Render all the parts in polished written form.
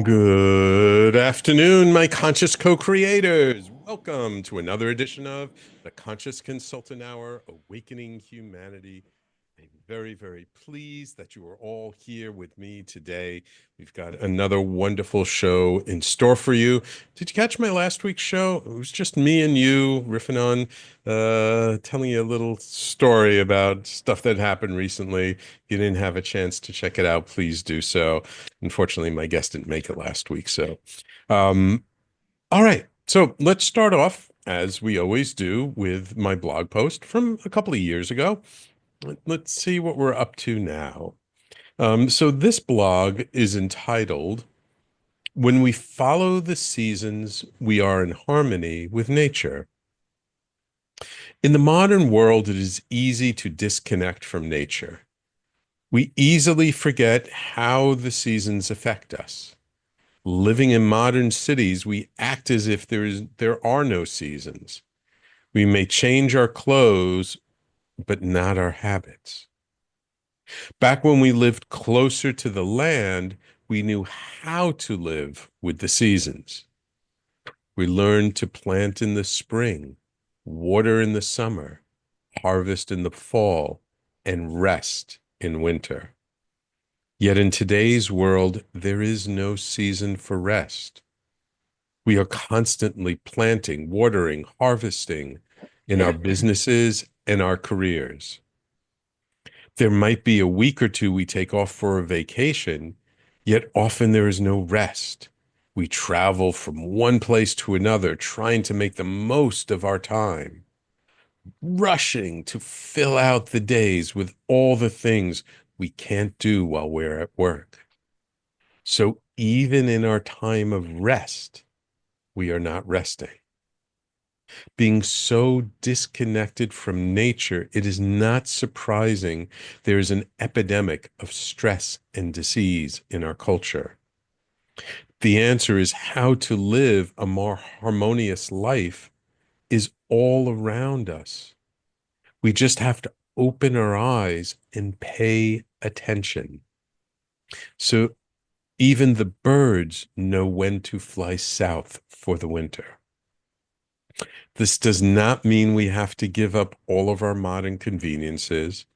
Good afternoon, my conscious co-creators. Welcome to another edition of the Conscious Consultant Hour, Awakening Humanity. I'm very, very pleased that you are all here with me today. We've got another wonderful show in store for you. Did you catch my last week's show? It was just me and you riffing on, telling you a little story about stuff that happened recently. If you didn't have a chance to check it out, please do so. Unfortunately, my guest didn't make it last week. Um, all right. So let's start off, as we always do, with my blog post from a couple of years ago. Let's see what we're up to now. So this blog is entitled, When We Follow the Seasons, We Are in Harmony with Nature. In the modern world, it is easy to disconnect from nature. We easily forget how the seasons affect us. Living in modern cities, we act as if there are no seasons. We may change our clothes, but not our habits. Back when we lived closer to the land, we knew how to live with the seasons. We learned to plant in the spring, water in the summer, harvest in the fall, and rest in winter. Yet in today's world, there is no season for rest. We are constantly planting, watering, harvesting in our businesses and our careers. There might be a week or two we take off for a vacation, yet often there is no rest. We travel from one place to another, trying to make the most of our time, rushing to fill out the days with all the things we can't do while we're at work. So even in our time of rest, we are not resting. Being so disconnected from nature, it is not surprising there is an epidemic of stress and disease in our culture. The answer is how to live a more harmonious life is all around us. We just have to open our eyes and pay attention. So even the birds know when to fly south for the winter. This does not mean we have to give up all of our modern conveniences.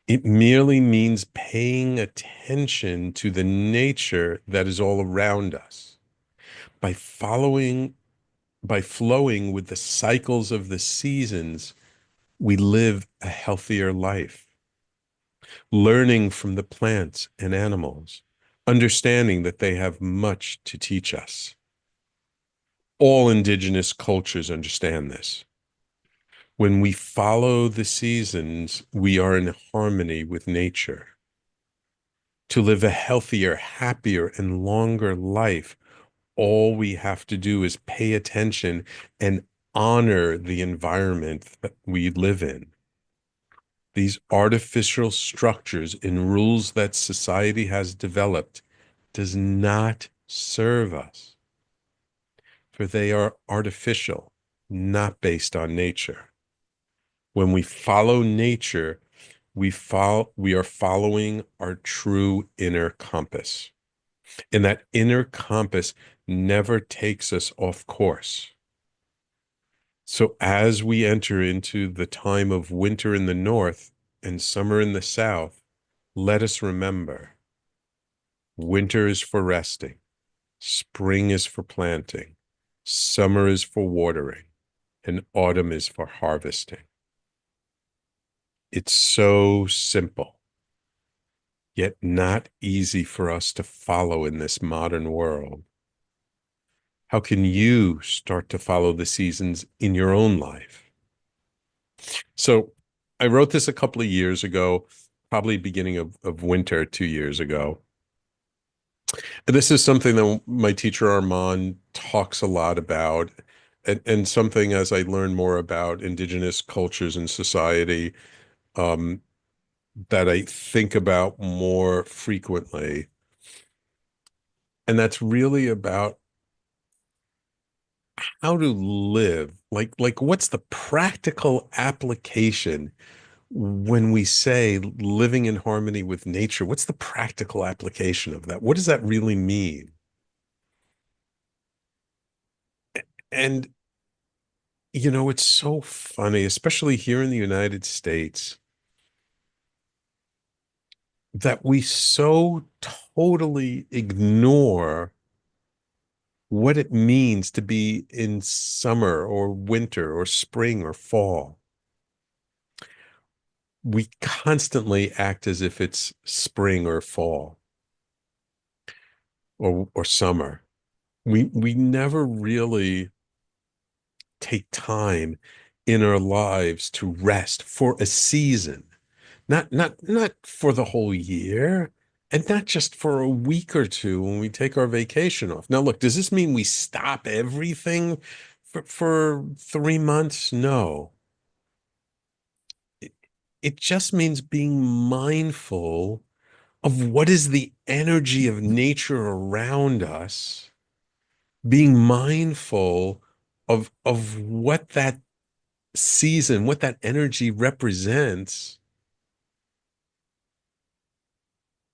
It merely means paying attention to the nature that is all around us. By following, by flowing with the cycles of the seasons, we live a healthier life, learning from the plants and animals, understanding that they have much to teach us. All indigenous cultures understand this. When we follow the seasons, we are in harmony with nature. To live a healthier, happier, and longer life, all we have to do is pay attention and honor the environment that we live in. These artificial structures and rules that society has developed does not serve us, for they are artificial, not based on nature. When we follow nature, we are following our true inner compass. And that inner compass never takes us off course. So as we enter into the time of winter in the north and summer in the south, let us remember winter is for resting, spring is for planting, summer is for watering, and autumn is for harvesting. It's so simple, yet not easy for us to follow in this modern world. How can you start to follow the seasons in your own life? So I wrote this a couple of years ago, probably beginning of winter 2 years ago. And this is something that my teacher Armand talks a lot about, and something as I learn more about indigenous cultures and society, um, that I think about more frequently. And that's really about how to live. Like what's the practical application when we say living in harmony with nature? What's the practical application of that? What does that really mean? And, you know, it's so funny, especially here in the United States, that we so totally ignore what it means to be in summer or winter or spring or fall. We constantly act as if it's spring or fall or summer. We never really take time in our lives to rest for a season, not for the whole year, and not just for a week or two when we take our vacation off. Now, look, does this mean we stop everything for 3 months? No. It, it just means being mindful of what is the energy of nature around us, being mindful of what that season, what that energy represents,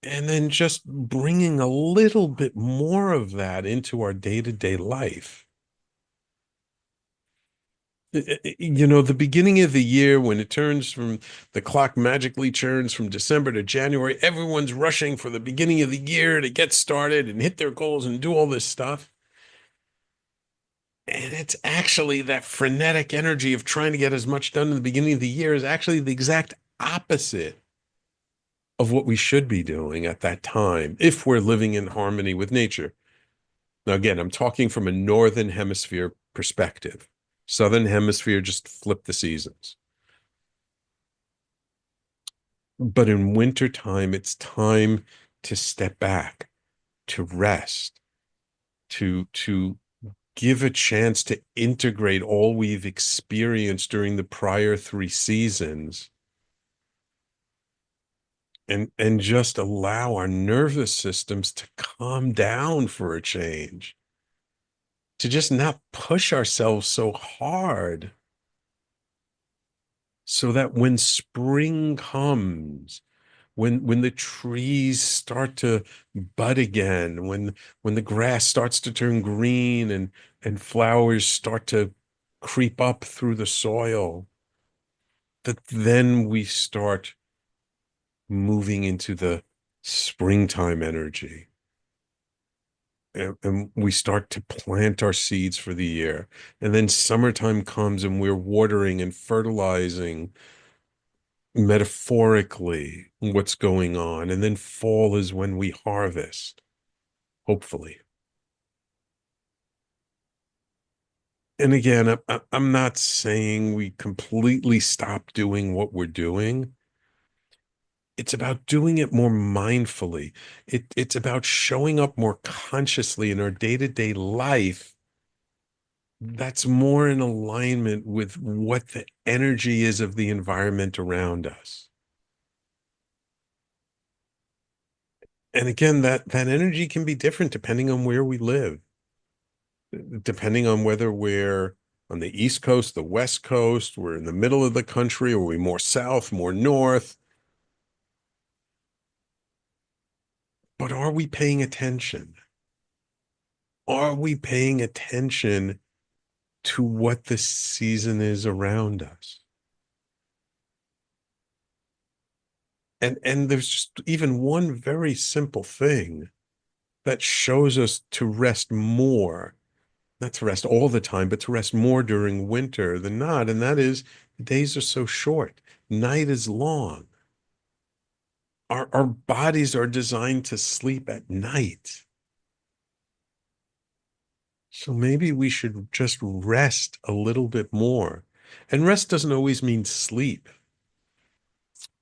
and then just bringing a little bit more of that into our day-to-day life. You know, the beginning of the year when it turns from the clock magically turns from December to January, everyone's rushing for the beginning of the year to get started and hit their goals and do all this stuff. And it's actually that frenetic energy of trying to get as much done in the beginning of the year is actually the exact opposite of what we should be doing at that time if we're living in harmony with nature. Now, again, I'm talking from a northern hemisphere perspective. Southern hemisphere just flip the seasons. But in wintertime, it's time to step back, to rest, to give a chance to integrate all we've experienced during the prior 3 seasons and just allow our nervous systems to calm down for a change, to just not push ourselves so hard so that when spring comes, when the trees start to bud again, when the grass starts to turn green and flowers start to creep up through the soil, that then we start moving into the springtime energy. And we start to plant our seeds for the year. And then summertime comes and we're watering and fertilizing metaphorically what's going on. And then fall is when we harvest, hopefully. And again, I'm not saying we completely stop doing what we're doing. It's about doing it more mindfully. It's about showing up more consciously in our day-to-day life that's more in alignment with what the energy is of the environment around us. And again, that energy can be different depending on where we live, depending on whether we're on the East Coast, the West Coast, we're in the middle of the country, or we more south, more north. But are we paying attention? Are we paying attention to what the season is around us? And there's just even one very simple thing that shows us to rest more, not to rest all the time, but to rest more during winter than not. And that is the days are so short. Night is long. Our bodies are designed to sleep at night. So maybe we should just rest a little bit more. And rest doesn't always mean sleep.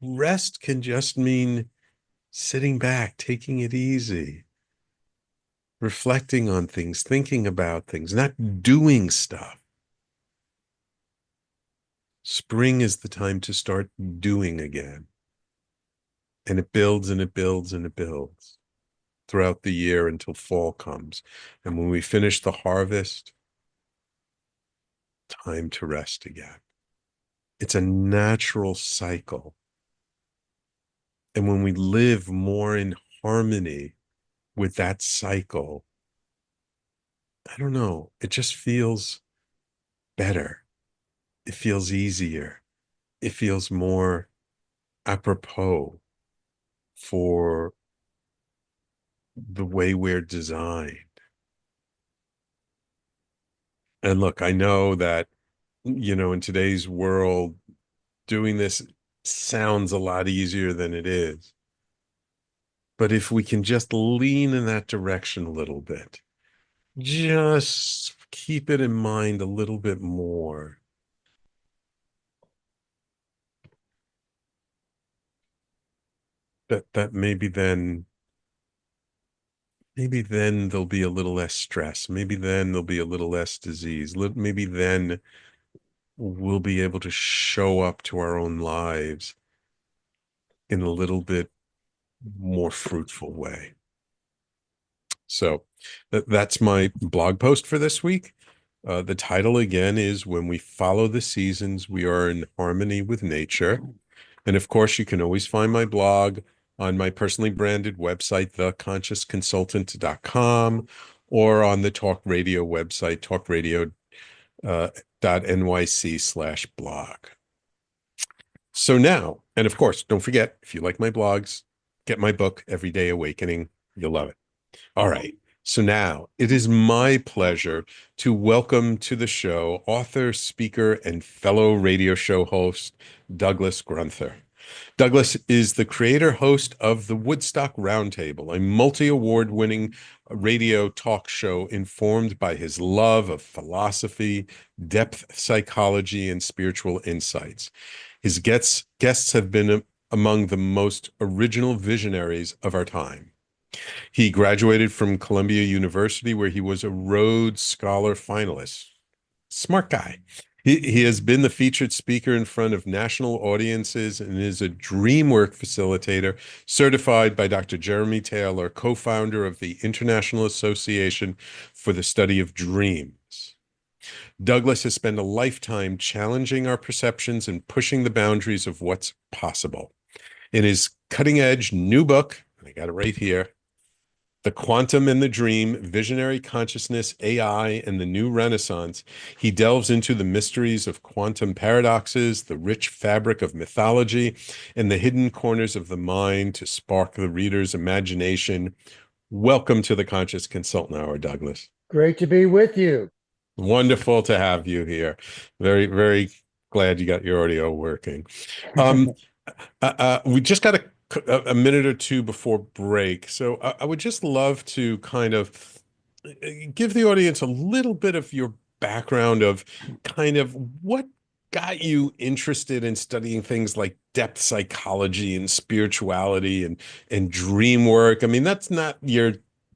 Rest can just mean sitting back, taking it easy, reflecting on things, thinking about things, not doing stuff. Spring is the time to start doing again. And it builds and it builds and it builds throughout the year until fall comes. And when we finish the harvest, time to rest again. It's a natural cycle. And when we live more in harmony with that cycle, I don't know, it just feels better. It feels easier. It feels more apropos for the way we're designed. And look, I know that, in today's world, doing this sounds a lot easier than it is. But if we can just lean in that direction a little bit, just keep it in mind a little bit more, that maybe then there'll be a little less stress. Maybe then there'll be a little less disease. Maybe then we'll be able to show up to our own lives in a little bit more fruitful way. So that's my blog post for this week. The title again is When We Follow the Seasons, We Are in Harmony with Nature. And of course, you can always find my blog on my personally branded website, theconsciousconsultant.com, or on the Talk Radio website, talkradio.nyc/blog. So now, and of course, don't forget, if you like my blogs, get my book, Everyday Awakening. You'll love it. All right. So now it is my pleasure to welcome to the show author, speaker, and fellow radio show host, Douglas Grunther. Douglas is the creator host of the Woodstock Roundtable, a multi-award winning radio talk show informed by his love of philosophy, depth psychology, and spiritual insights. His guests have been among the most original visionaries of our time. He graduated from Columbia University, where he was a Rhodes Scholar finalist. Smart guy. He has been the featured speaker in front of national audiences and is a dreamwork facilitator certified by Dr. Jeremy Taylor, co-founder of the International Association for the Study of Dreams. Douglas has spent a lifetime challenging our perceptions and pushing the boundaries of what's possible. In his cutting-edge new book, and I got it right here, The Quantum and the Dream, Visionary Consciousness, AI, and the New Renaissance, he delves into the mysteries of quantum paradoxes, the rich fabric of mythology, and the hidden corners of the mind to spark the reader's imagination. Welcome to the Conscious Consultant Hour, Douglas. Great to be with you. Wonderful to have you here. Very, very glad you got your audio working. We just got a minute or two before break, so I would just love to kind of give the audience a little bit of your background of kind of what got you interested in studying things like depth psychology and spirituality and dream work. I mean, that's not your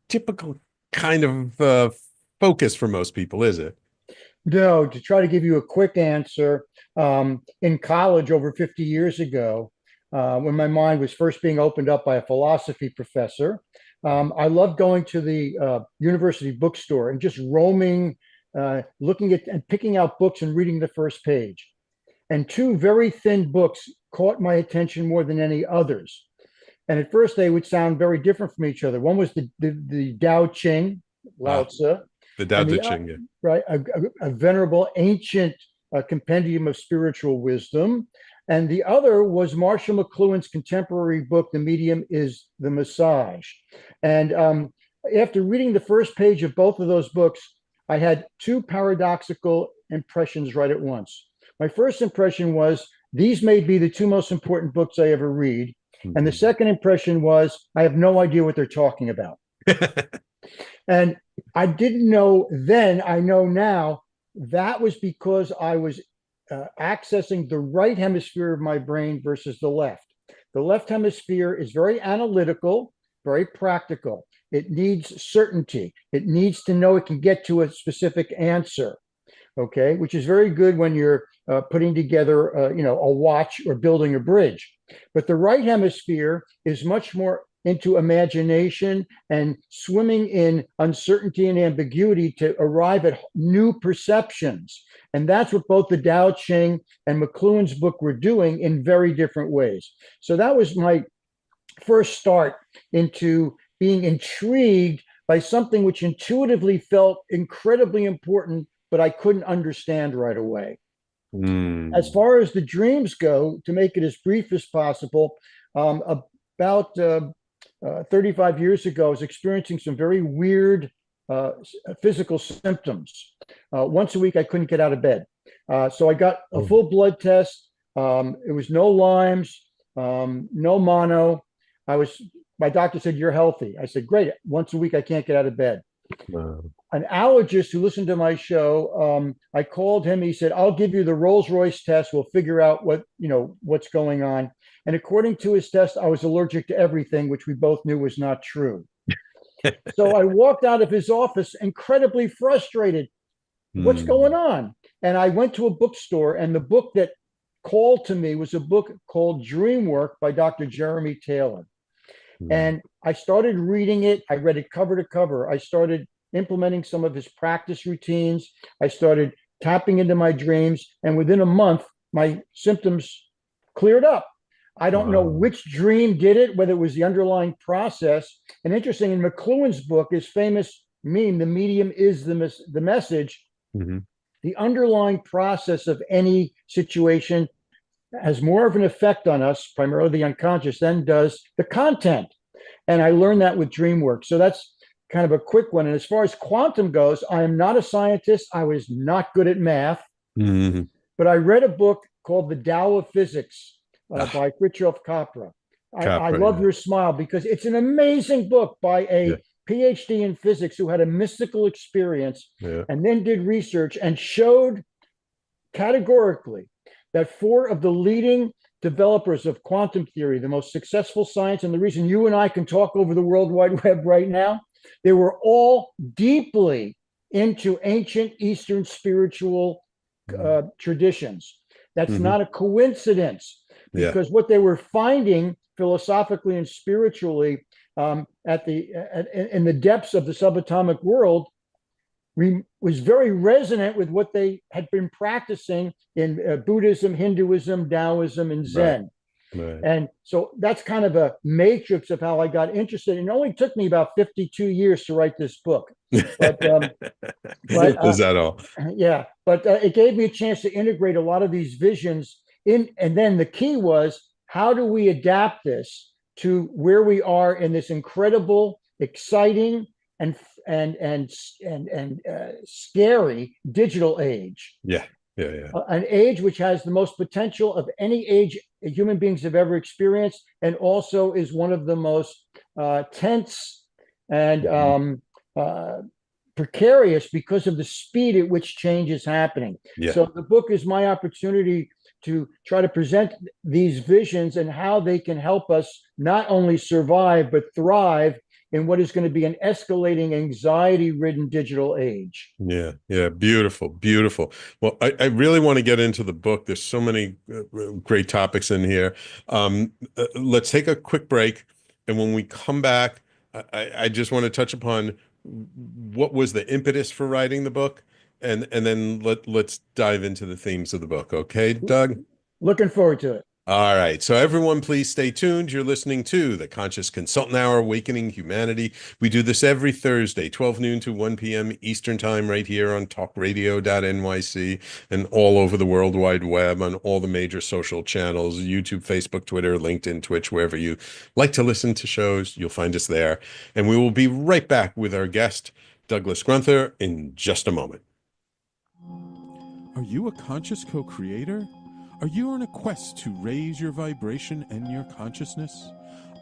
typical kind of focus for most people, is it? No, to try to give you a quick answer, in college over 50 years ago, when my mind was first being opened up by a philosophy professor, I loved going to the university bookstore and just roaming, looking at and picking out books and reading the first page. And two very thin books caught my attention more than any others. And at first, they would sound very different from each other. One was the Tao Ching, Lao Tzu, The Tao and Te the Ching. Yeah. right a venerable ancient compendium of spiritual wisdom, and the other was Marshall McLuhan's contemporary book, The Medium is the Massage. And after reading the first page of both of those books, I had two paradoxical impressions right at once. My first impression was these may be the two most important books I ever read, and the second impression was I have no idea what they're talking about. And I didn't know then, I know now, that was because I was accessing the right hemisphere of my brain versus the left. The left hemisphere is very analytical, very practical. It needs certainty. It needs to know it can get to a specific answer, okay, which is very good when you're putting together, a watch or building a bridge. But the right hemisphere is much more into imagination and swimming in uncertainty and ambiguity to arrive at new perceptions. And that's what both the Tao Ching and McLuhan's book were doing in very different ways. So that was my first start into being intrigued by something which intuitively felt incredibly important, but I couldn't understand right away. As Mm. far as the dreams go, to make it as brief as possible, about 35 years ago, I was experiencing some very weird physical symptoms. Once a week, I couldn't get out of bed. So I got a full blood test. It was no Lyme's, no mono. My doctor said, "You're healthy." I said, "Great. Once a week, I can't get out of bed." Wow. An allergist who listened to my show, I called him. He said, "I'll give you the Rolls Royce test. We'll figure out what's going on." And according to his test, I was allergic to everything, which we both knew was not true. So I walked out of his office incredibly frustrated. What's going Mm. on? And I went to a bookstore, and the book that called to me was a book called Dreamwork by Dr. Jeremy Taylor. Mm. And I started reading it. I read it cover to cover. I started implementing some of his practice routines. I started tapping into my dreams. And within a month, my symptoms cleared up. I don't know Wow. which dream did it, whether it was the underlying process. And interesting, in McLuhan's book, his famous meme, "The medium is the message." Mm-hmm. The underlying process of any situation has more of an effect on us, primarily the unconscious, than does the content. And I learned that with DreamWork. So that's kind of a quick one. And as far as quantum goes, I am not a scientist. I was not good at math, Mm-hmm. but I read a book called The Tao of Physics Ah, by Fritjof Capra. I Capra, love yeah. your smile because it's an amazing book by Yeah. a PhD in physics who had a mystical experience Yeah. and then did research and showed categorically that four of the leading developers of quantum theory, the most successful science, and the reason you and I can talk over the World Wide Web right now, they were all deeply into ancient Eastern spiritual traditions. That's Mm-hmm. not a coincidence Yeah. because what they were finding philosophically and spiritually in the depths of the subatomic world was very resonant with what they had been practicing in Buddhism, Hinduism, Taoism, and Right. Zen. Right. And so that's kind of a matrix of how I got interested. It only took me about 52 years to write this book. But, Is that all? yeah, but it gave me a chance to integrate a lot of these visions in. And then the key was, how do we adapt this to where we are in this incredible, exciting, and scary digital age? Yeah. Yeah. Yeah. An age which has the most potential of any age human beings have ever experienced, and also is one of the most tense and Mhm. precarious because of the speed at which change is happening. Yeah. So the book is my opportunity to try to present these visions and how they can help us not only survive, but thrive in what is going to be an escalating anxiety-ridden digital age. Yeah, yeah, beautiful, beautiful. Well, I really want to get into the book. There's so many great topics in here. Let's take a quick break, and when we come back, I just want to touch upon what was the impetus for writing the book, and then let's dive into the themes of the book. Okay, Doug? Looking forward to it. All right. So everyone, please stay tuned. You're listening to the Conscious Consultant Hour, Awakening Humanity. We do this every Thursday, 12 noon to 1 p.m. Eastern Time, right here on talkradio.nyc and all over the World Wide Web on all the major social channels, YouTube, Facebook, Twitter, LinkedIn, Twitch, wherever you like to listen to shows, you'll find us there. And we will be right back with our guest, Douglas Grunther, in just a moment. Are you a conscious co-creator? Are you on a quest to raise your vibration and your consciousness?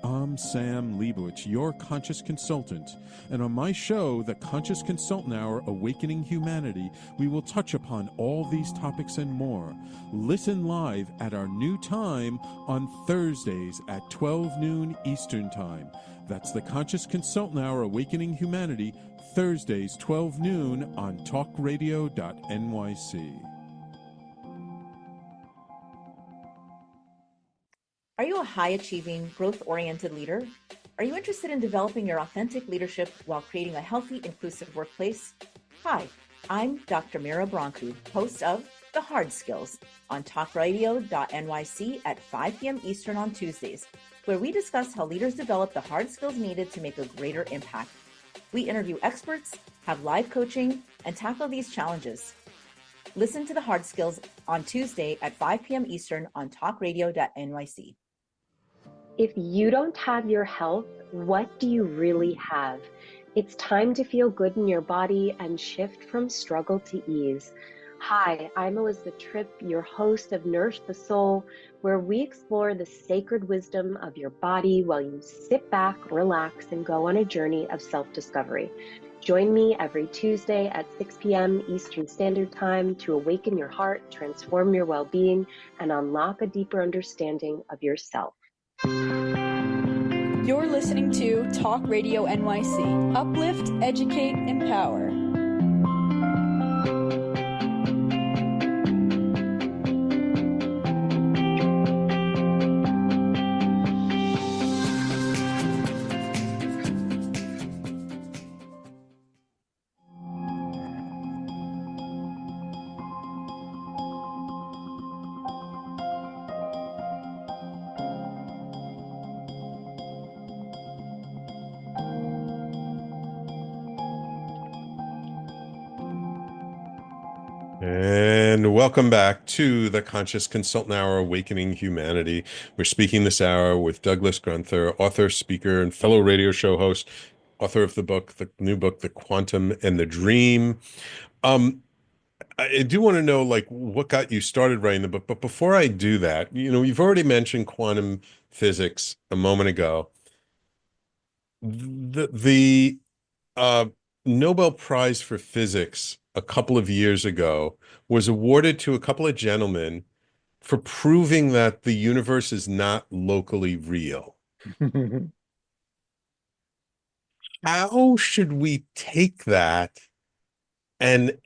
I'm Sam Leibowitz, your conscious consultant, and on my show, The Conscious Consultant Hour, Awakening Humanity, we will touch upon all these topics and more. Listen live at our new time on Thursdays at 12 noon Eastern Time. That's The Conscious Consultant Hour, Awakening Humanity, Thursdays, 12 noon on talkradio.nyc. Are you a high-achieving, growth-oriented leader? Are you interested in developing your authentic leadership while creating a healthy, inclusive workplace? Hi, I'm Dr. Mira Brancu, host of The Hard Skills on talkradio.nyc at 5 p.m. Eastern on Tuesdays, where we discuss how leaders develop the hard skills needed to make a greater impact. We interview experts, have live coaching, and tackle these challenges. Listen to The Hard Skills on Tuesday at 5 p.m. Eastern on talkradio.nyc. If you don't have your health, what do you really have? It's time to feel good in your body and shift from struggle to ease. Hi, I'm Elizabeth Tripp, your host of Nourish the Soul, where we explore the sacred wisdom of your body while you sit back, relax, and go on a journey of self-discovery. Join me every Tuesday at 6 p.m. Eastern Standard Time to awaken your heart, transform your well-being, and unlock a deeper understanding of yourself. You're listening to Talk Radio NYC. Uplift, educate, empower. And welcome back to the Conscious Consultant Hour, Awakening Humanity. We're speaking this hour with Douglas Grunther, author, speaker, and fellow radio show host, author of the new book, The Quantum and the Dream. I do want to know, like, what got you started writing the book, but before I do that, you've already mentioned quantum physics a moment ago. The Nobel Prize for Physics a couple of years ago was awarded to a couple of gentlemen for proving that the universe is not locally real. How should we take that and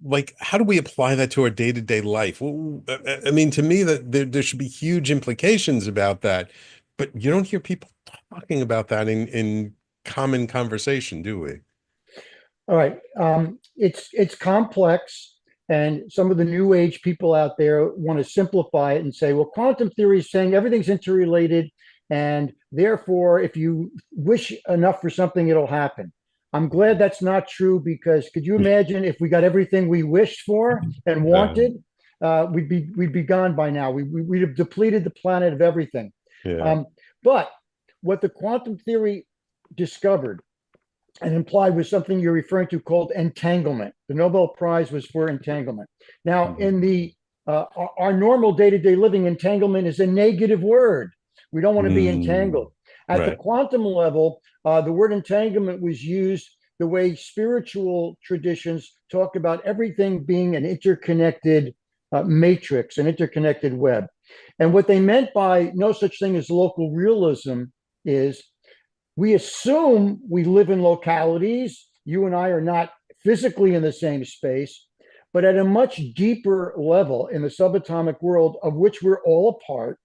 like, how do we apply that to our day-to-day life? Well, I mean, to me, that there should be huge implications about that, but you don't hear people talking about that in common conversation, do we? All right. It's complex, and some of the new age people out there want to simplify it and say, well, quantum theory is saying everything's interrelated, and therefore, if you wish enough for something, it'll happen. I'm glad that's not true, because could you imagine if we got everything we wished for and wanted? We'd be gone by now. We'd have depleted the planet of everything. Yeah. But what the quantum theory discovered and implied was something you're referring to called entanglement. The Nobel Prize was for entanglement. Now, in the our normal day-to-day living, entanglement is a negative word. We don't want to be entangled. At the quantum level, the word entanglement was used the way spiritual traditions talk about everything being an interconnected matrix, an interconnected web. And what they meant by no such thing as local realism is we assume we live in localities. You and I are not physically in the same space, but at a much deeper level in the subatomic world of which we're all a part.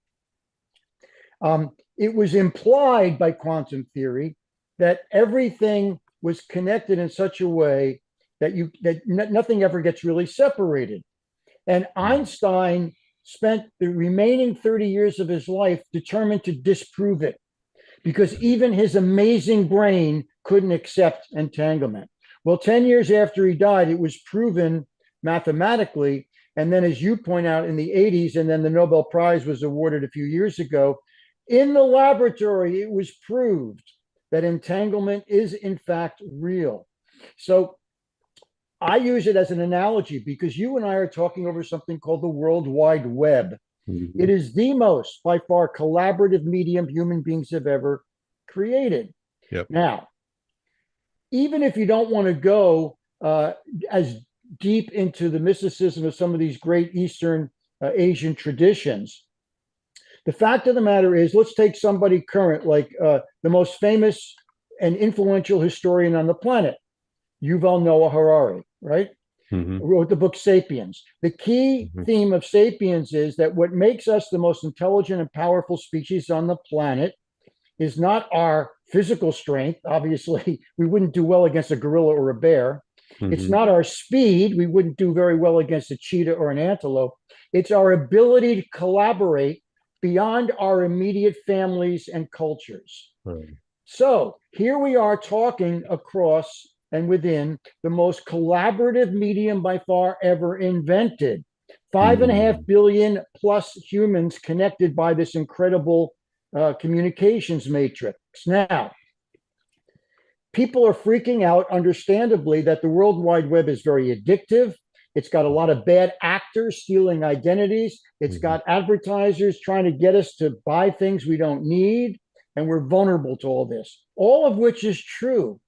It was implied by quantum theory that everything was connected in such a way that nothing ever gets really separated. And Einstein spent the remaining 30 years of his life determined to disprove it, because even his amazing brain couldn't accept entanglement. Well, 10 years after he died, it was proven mathematically. And then, as you point out, in the 80s, and then the Nobel Prize was awarded a few years ago, in the laboratory, it was proved that entanglement is in fact real. So I use it as an analogy because you and I are talking over something called the World Wide Web. It is the most, by far, collaborative medium human beings have ever created. Now, even if you don't want to go as deep into the mysticism of some of these great Eastern Asian traditions, the fact of the matter is, let's take somebody current, like the most famous and influential historian on the planet, Yuval Noah Harari, right? Who wrote the book Sapiens. The key theme of Sapiens is that what makes us the most intelligent and powerful species on the planet is not our physical strength. Obviously, we wouldn't do well against a gorilla or a bear. It's not our speed. We wouldn't do very well against a cheetah or an antelope. It's our ability to collaborate beyond our immediate families and cultures. So here we are talking across and within the most collaborative medium by far ever invented. 5.5 billion plus humans connected by this incredible communications matrix. Now, people are freaking out, understandably, that the World Wide Web is very addictive. It's got a lot of bad actors stealing identities. It's got advertisers trying to get us to buy things we don't need. And we're vulnerable to all this, all of which is true.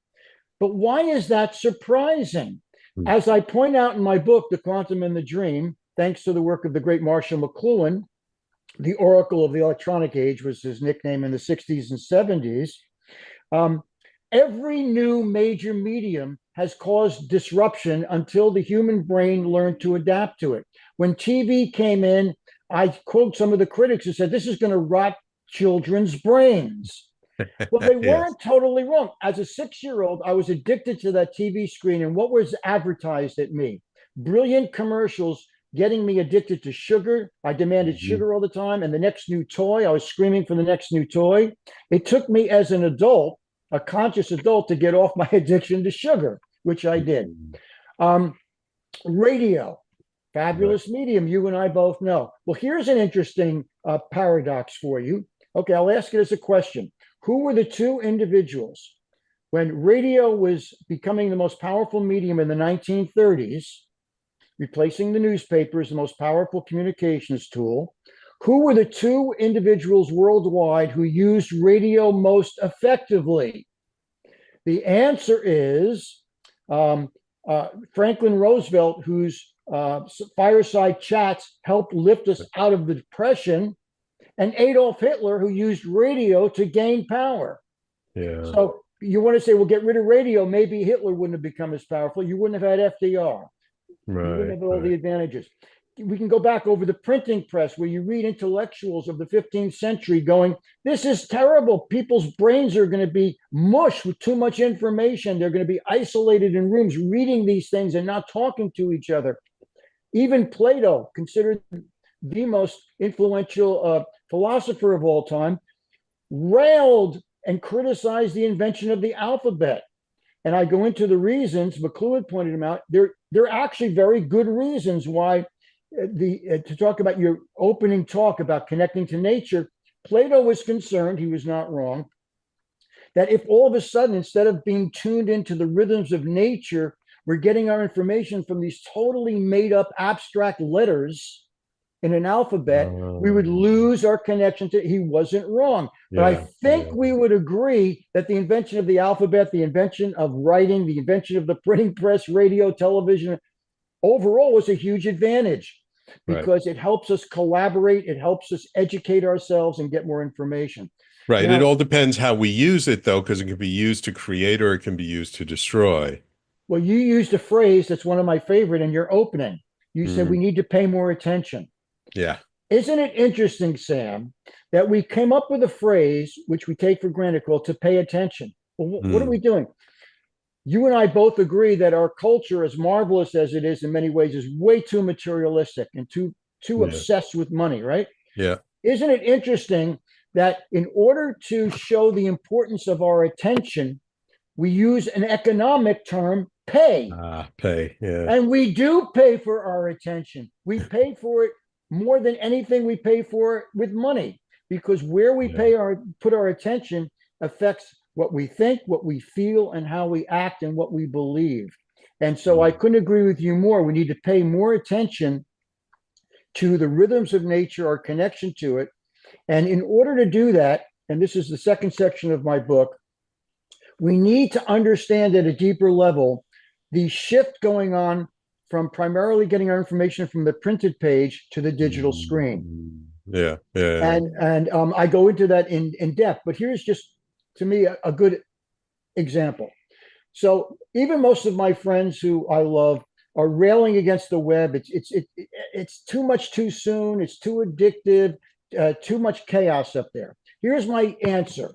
But why is that surprising? As I point out in my book, The Quantum and the Dream, thanks to the work of the great Marshall McLuhan, the Oracle of the Electronic Age was his nickname in the 60s and 70s. Every new major medium has caused disruption until the human brain learned to adapt to it. When TV came in, I quote some of the critics who said, this is going to rot children's brains. Well, they weren't totally wrong. As a 6-year-old, I was addicted to that TV screen. And what was advertised at me? Brilliant commercials getting me addicted to sugar. I demanded sugar all the time. And the next new toy, I was screaming for the next new toy. It took me as an adult, a conscious adult, to get off my addiction to sugar, which I did. Radio, fabulous medium, you and I both know. Well, here's an interesting paradox for you. Okay, I'll ask it as a question. Who were the two individuals when radio was becoming the most powerful medium in the 1930s, replacing the newspaper as the most powerful communications tool? Who were the two individuals worldwide who used radio most effectively? The answer is Franklin Roosevelt, whose fireside chats helped lift us out of the Depression, and Adolf Hitler, who used radio to gain power. So you want to say, well, get rid of radio, maybe Hitler wouldn't have become as powerful. You wouldn't have had FDR. You wouldn't have all the advantages. We can go back over the printing press, where you read intellectuals of the 15th century going, this is terrible. People's brains are going to be mush with too much information. They're going to be isolated in rooms reading these things and not talking to each other. Even Plato, considered the most influential philosopher of all time, railed and criticized the invention of the alphabet. And I go into the reasons. McLuhan pointed them out. They're actually very good reasons why. To talk about your opening talk about connecting to nature, Plato was concerned, he was not wrong, that if all of a sudden, instead of being tuned into the rhythms of nature, we're getting our information from these totally made up abstract letters in an alphabet, we would lose our connection to. He wasn't wrong. But I think we would agree that the invention of the alphabet, the invention of writing, the invention of the printing press, radio, television, overall was a huge advantage, because it helps us collaborate, it helps us educate ourselves and get more information. Now, it all depends how we use it, though, because it can be used to create or it can be used to destroy. Well, you used a phrase that's one of my favorite in your opening. You said we need to pay more attention. Isn't it interesting, Sam, that we came up with a phrase which we take for granted called to pay attention? Well, what are we doing? You and I both agree that our culture, as marvelous as it is in many ways, is way too materialistic and too obsessed with money, right? Isn't it interesting that in order to show the importance of our attention, we use an economic term, pay. And we do pay for our attention. We pay for it more than anything we pay for it with money, because where we put our attention affects what we think, what we feel, and how we act, and what we believe. And so I couldn't agree with you more. We need to pay more attention to the rhythms of nature, our connection to it. And in order to do that, and this is the second section of my book, we need to understand at a deeper level the shift going on from primarily getting our information from the printed page to the digital screen. And I go into that in depth, but here's just, to me, a good example. So even most of my friends who I love are railing against the web. It's too much too soon. It's too addictive, too much chaos up there. Here's my answer.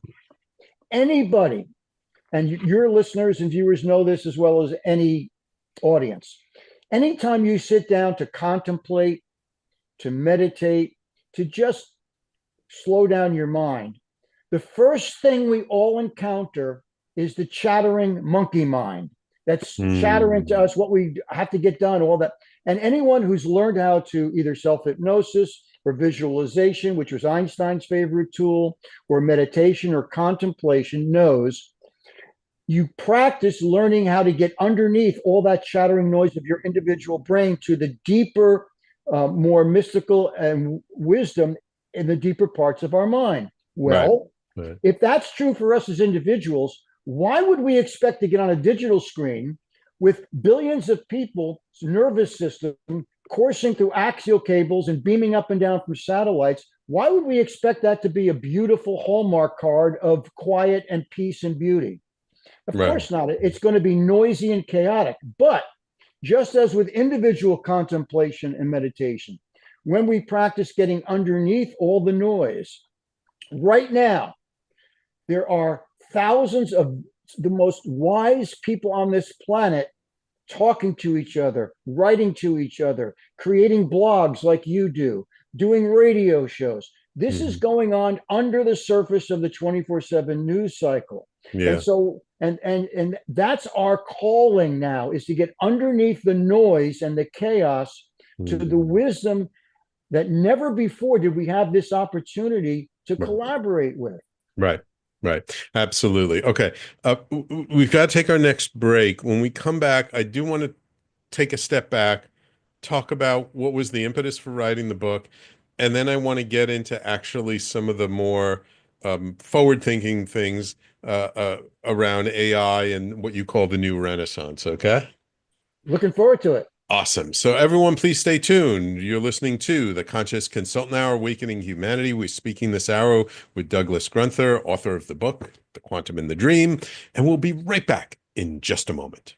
Anybody, and your listeners and viewers know this as well as any audience, anytime you sit down to contemplate, to meditate, to just slow down your mind, the first thing we all encounter is the chattering monkey mind that's chattering to us what we have to get done, all that. And anyone who's learned how to either self-hypnosis or visualization, which was Einstein's favorite tool, or meditation or contemplation, knows you practice learning how to get underneath all that chattering noise of your individual brain to the deeper, more mystical and wisdom in the deeper parts of our mind. Well, Right. if that's true for us as individuals, why would we expect to get on a digital screen with billions of people's nervous system coursing through axial cables and beaming up and down from satellites? Why would we expect that to be a beautiful hallmark card of quiet and peace and beauty? Of Right. course not. It's going to be noisy and chaotic. But just as with individual contemplation and meditation, when we practice getting underneath all the noise, right now, there are thousands of the most wise people on this planet talking to each other, writing to each other, creating blogs like you do, doing radio shows. This is going on under the surface of the 24/7 news cycle. Yeah. And so, and that's our calling now, is to get underneath the noise and the chaos to the wisdom that never before did we have this opportunity to collaborate with. Right. Absolutely. Okay. We've got to take our next break. When we come back, I do want to take a step back, talk about what was the impetus for writing the book, and then I want to get into actually some of the more forward-thinking things around AI and what you call the new Renaissance. Okay? Looking forward to it. Awesome. So everyone, please stay tuned. You're listening to the Conscious Consultant Hour, Awakening Humanity. We're speaking this hour with Douglas Grunther, author of the book, The Quantum and the Dream, and we'll be right back in just a moment.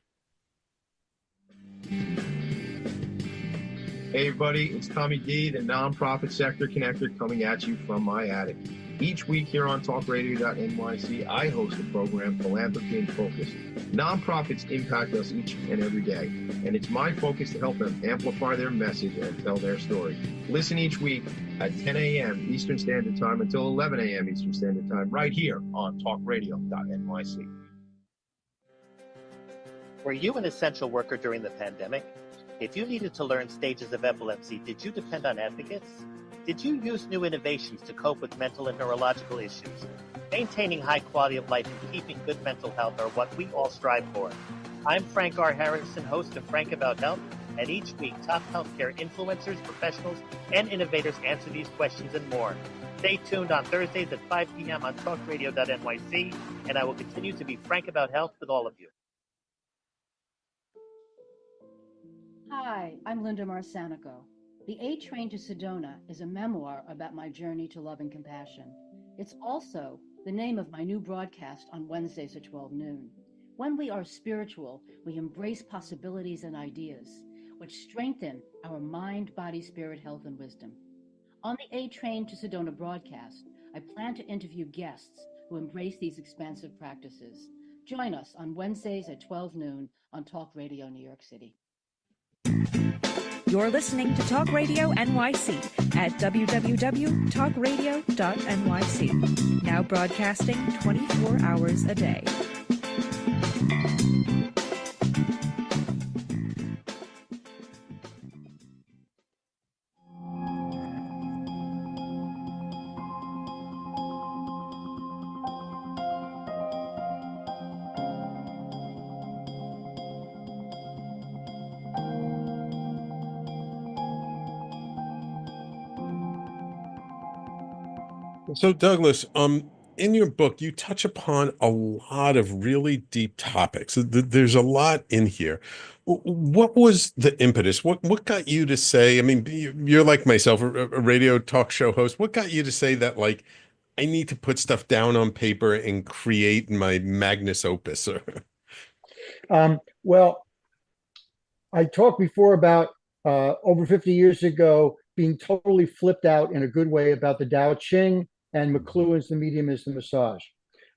Hey everybody, it's Tommy D, the nonprofit sector connector, coming at you from my attic. Each week here on talkradio.nyc, I host the program Philanthropy in Focus. Nonprofits impact us each and every day, and it's my focus to help them amplify their message and tell their story. Listen each week at 10 a.m. Eastern Standard Time until 11 a.m. Eastern Standard Time, right here on talkradio.nyc. Were you an essential worker during the pandemic? If you needed to learn stages of epilepsy, did you depend on advocates? Did you use new innovations to cope with mental and neurological issues? Maintaining high quality of life and keeping good mental health are what we all strive for. I'm Frank R. Harrison, host of Frank About Health, and each week top healthcare influencers, professionals, and innovators answer these questions and more. Stay tuned on Thursdays at 5 p.m. on talkradio.nyc, and I will continue to be frank about health with all of you. Hi, I'm Linda Marcanico. The A Train to Sedona is a memoir about my journey to love and compassion. It's also the name of my new broadcast on Wednesdays at 12 noon. When we are spiritual, we embrace possibilities and ideas, which strengthen our mind, body, spirit, health, and wisdom. On the A Train to Sedona broadcast, I plan to interview guests who embrace these expansive practices. Join us on Wednesdays at 12 noon on Talk Radio New York City. You're listening to Talk Radio NYC at www.talkradio.nyc. Now broadcasting 24 hours a day. So Douglas, in your book, you touch upon a lot of really deep topics. There's a lot in here. What was the impetus? What got you to say, I mean, you're like myself, a radio talk show host. What got you to say that, like, I need to put stuff down on paper and create my magnus opus? Well, I talked before about over 50 years ago being totally flipped out in a good way about the Tao Ching and McLuhan's The Medium is the Massage,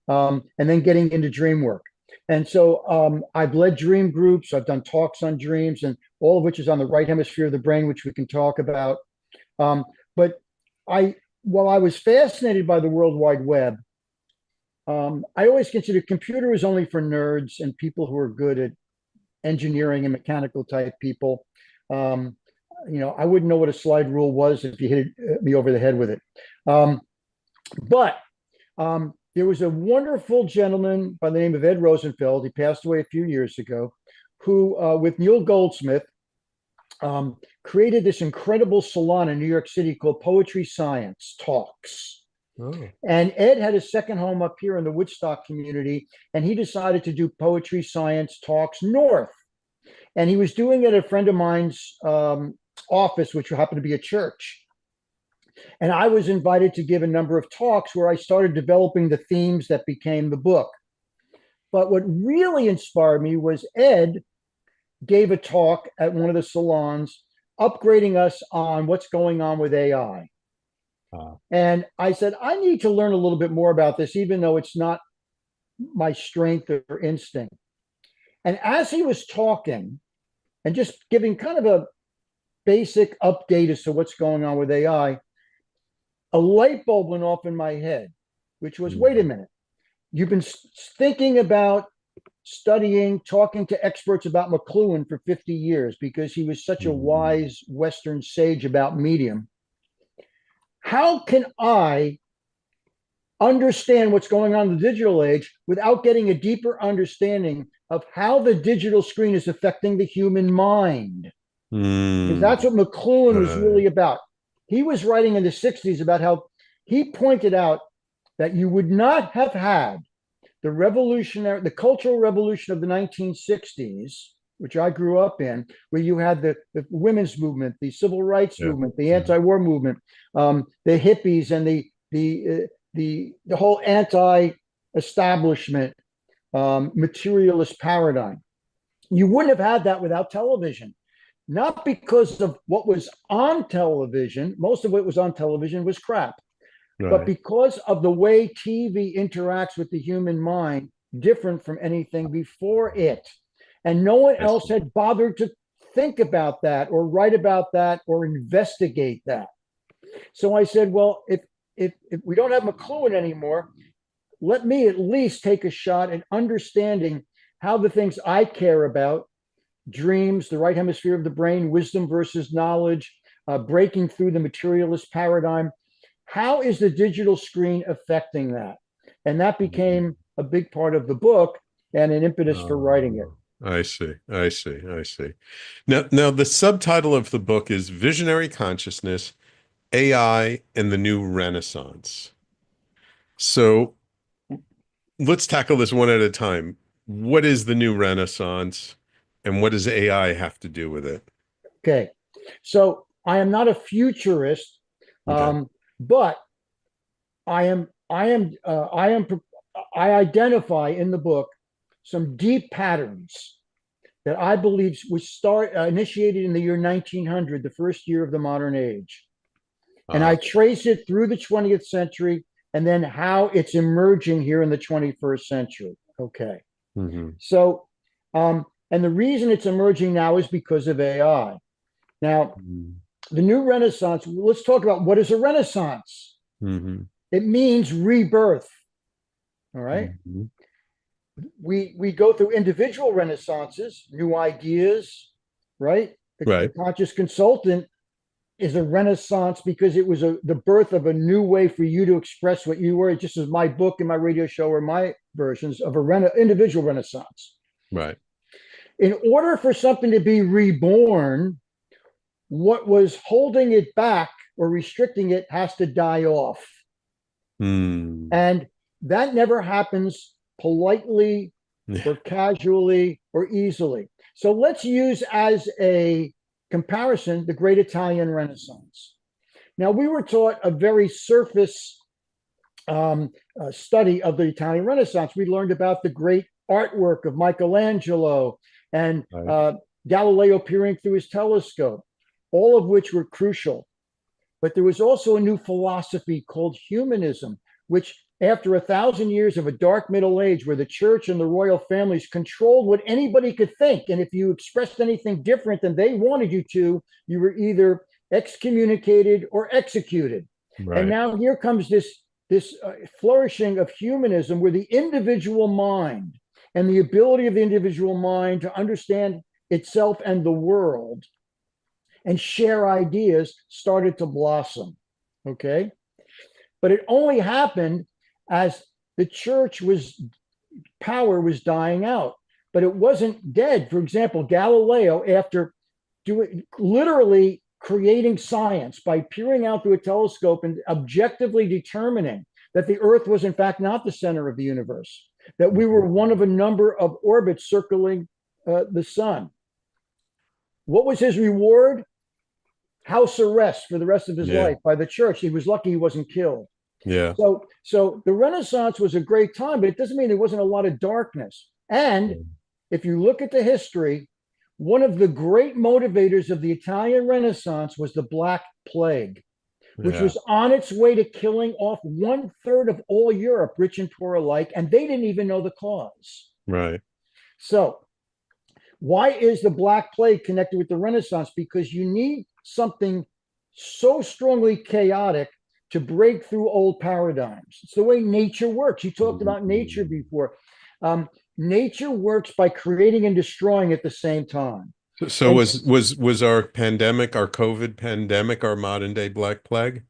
and then getting into dream work. And so I've led dream groups, I've done talks on dreams, and all of which is on the right hemisphere of the brain, which we can talk about. But while I was fascinated by the World Wide Web, I always consider computer is only for nerds and people who are good at engineering and mechanical type people. I wouldn't know what a slide rule was if you hit me over the head with it. But there was a wonderful gentleman by the name of Ed Rosenfeld. He passed away a few years ago, who, with Neil Goldsmith, created this incredible salon in New York City called Poetry Science Talks. Oh. And Ed had a second home up here in the Woodstock community, and he decided to do Poetry Science Talks North. And he was doing it at a friend of mine's office, which happened to be a church. And I was invited to give a number of talks where I started developing the themes that became the book. But what really inspired me was Ed gave a talk at one of the salons, upgrading us on what's going on with AI. And I said, I need to learn a little bit more about this, even though it's not my strength or instinct. And as he was talking and just giving kind of a basic update as to what's going on with AI, a light bulb went off in my head, which was, wait a minute, you've been thinking about studying, talking to experts about McLuhan for 50 years because he was such a wise Western sage about medium. How can I understand what's going on in the digital age without getting a deeper understanding of how the digital screen is affecting the human mind? Because that's what McLuhan was really about. He was writing in the 60s about how he pointed out that you would not have had the cultural revolution of the 1960s, which I grew up in, where you had the women's movement, the civil rights movement, the anti-war movement, the hippies, and the whole anti-establishment materialist paradigm. You wouldn't have had that without television. Not because of what was on television, most of what was on television was crap, but because of the way TV interacts with the human mind, different from anything before it. And no one else had bothered to think about that or write about that or investigate that. So I said, well, if we don't have McLuhan anymore, let me at least take a shot at understanding how the things I care about, dreams, the right hemisphere of the brain, wisdom versus knowledge, breaking through the materialist paradigm, how is the digital screen affecting that? And that became a big part of the book and an impetus for writing it. I see. Now the subtitle of the book is Visionary Consciousness, AI and the New Renaissance. So let's tackle this one at a time. What is the new Renaissance and what does AI have to do with it? Okay. So I am not a futurist, but I identify in the book some deep patterns that I believe was initiated in the year 1900, the first year of the modern age. And I trace it through the 20th century and then how it's emerging here in the 21st century. Okay. So, and the reason it's emerging now is because of AI. Now, the new Renaissance, let's talk about what is a Renaissance. It means rebirth. All right. We go through individual renaissances, new ideas, right? The conscious consultant is a renaissance because it was the birth of a new way for you to express what you were, just as my book and my radio show are my versions of individual renaissance. Right. In order for something to be reborn, what was holding it back or restricting it has to die off. And that never happens politely or casually or easily. So let's use as a comparison the Great Italian Renaissance. Now, we were taught a very surface study of the Italian Renaissance. We learned about the great artwork of Michelangelo and Galileo peering through his telescope, all of which were crucial. But there was also a new philosophy called humanism, which after 1,000 years of a dark Middle Age where the church and the royal families controlled what anybody could think, and if you expressed anything different than they wanted you to, you were either excommunicated or executed. And now here comes this this flourishing of humanism, where the individual mind and the ability of the individual mind to understand itself and the world and share ideas started to blossom. Okay. But it only happened as the church power was dying out, but it wasn't dead. For example, Galileo, after literally creating science by peering out through a telescope and objectively determining that the Earth was in fact not the center of the universe, that we were one of a number of orbits circling the sun. What was his reward? House arrest for the rest of his life by the church. He was lucky he wasn't killed. Yeah. So the Renaissance was a great time, but it doesn't mean there wasn't a lot of darkness. And if you look at the history, one of the great motivators of the Italian Renaissance was the Black Plague, which was on its way to killing off 1/3 of all Europe, rich and poor alike, and they didn't even know the cause. Right. So why is the Black Plague connected with the Renaissance? Because you need something so strongly chaotic to break through old paradigms. It's the way nature works. You talked about nature before. Nature works by creating and destroying at the same time. So was our pandemic, our COVID pandemic, our modern day Black Plague?